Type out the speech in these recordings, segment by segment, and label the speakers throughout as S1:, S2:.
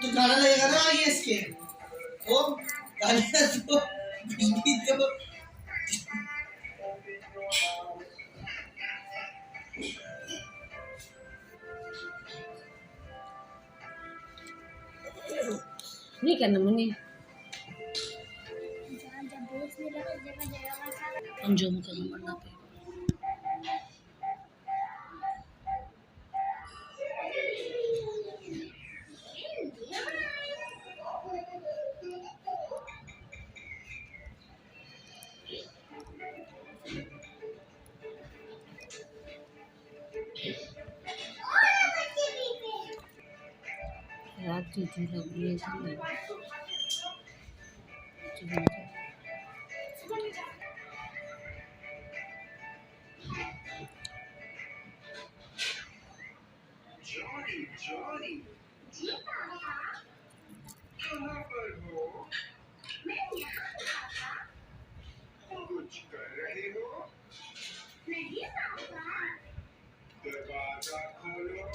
S1: तो गाना लगेगा ना ये इसके वो गाने तो बिजली तो
S2: नहीं करना मनी हम जो मुझे मरना पे रात की जो लग रही है
S3: कहाँ पर हो? मैं यहाँ पापा। कुछ कर रहे हो? नहीं पापा। दरवाजा खोलो।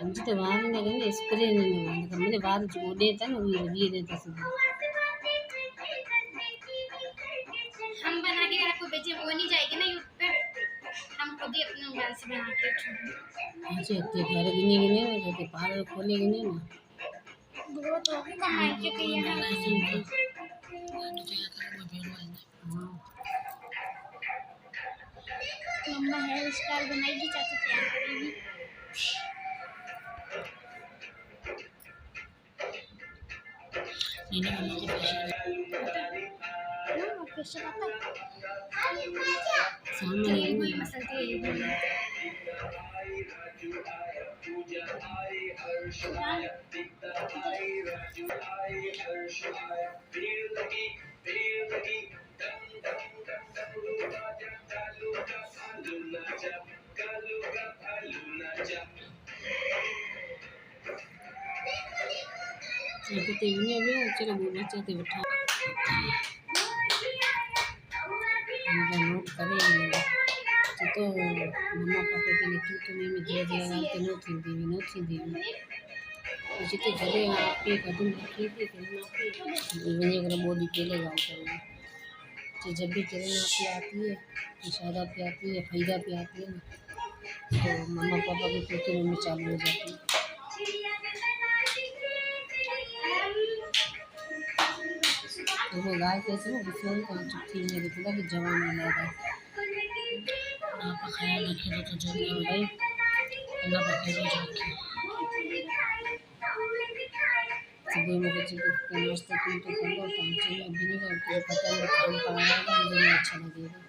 S2: मुझे तो वार नहीं लगे स्प्रे नहीं लगा मेरे वार जो देता ना वो लगी देता सीधा
S4: हम बना के आपको बेचे वो नहीं जाएगी ना यूट्यूब पे हम खुद ही अपने मोबाइल से बना के छोड़ेंगे
S2: अच्छे अच्छे घर गिने ना तो पार्लर खोले गिने ना
S4: वो तो कमाई के कहीं है मम्मा हेयर स्टाइल बनाएगी चाचा तैयार करेगी
S2: इन्हें मम्मा को
S4: फेशियल आता
S2: सामने
S4: है कोई मसलती है
S2: तो टीवी में भी चलो बोलना चाहते बैठा हम नोट करें तो मम्मा पापा के लिए तो मैं दे दिया तो नो थी जितने घरे आपके कदम रखी थी मैंने अगर बॉडी पहले गाँव करूँगी तो जब भी किरण आपकी आती है इशारा पे आती है फैदा पे आती है ना तो मम्मा पापा की टोकरी में चालू हो जाती है तो वो गाय कैसे ना बिफोर का चुट्टी में दिखता कि जवान में लगा आपका ख्याल रखे तो जब नहीं भाई ना पकड़े जाके सुबह में बच्चे को नाश्ता तुम तो कर लो तो मैं अभी नहीं करती पता नहीं काम कराएगा मुझे नहीं अच्छा लगेगा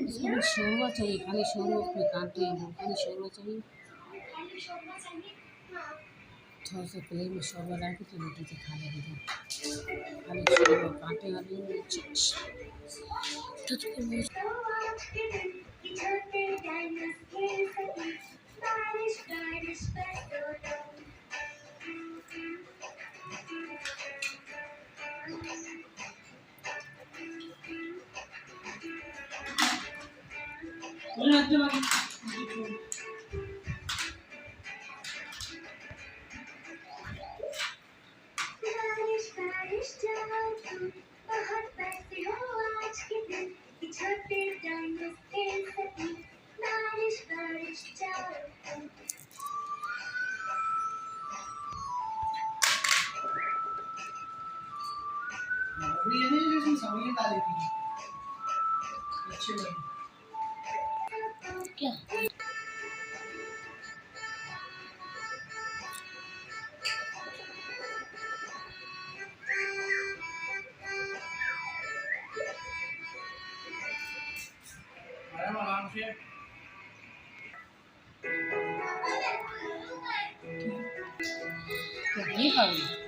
S2: इसमें शोरवा चाहिए खाली शोरवा उसमें कांटे हैं खाली शोरवा चाहिए थोड़ा सा प्लेट में शोरवा डाल के तो रोटी से खा लेंगे खाली शोरवा कांटे वाली
S1: ये नहीं जो समझ डाली थी अच्छे लगे
S2: क्या
S1: आराम से
S2: ये खाओगे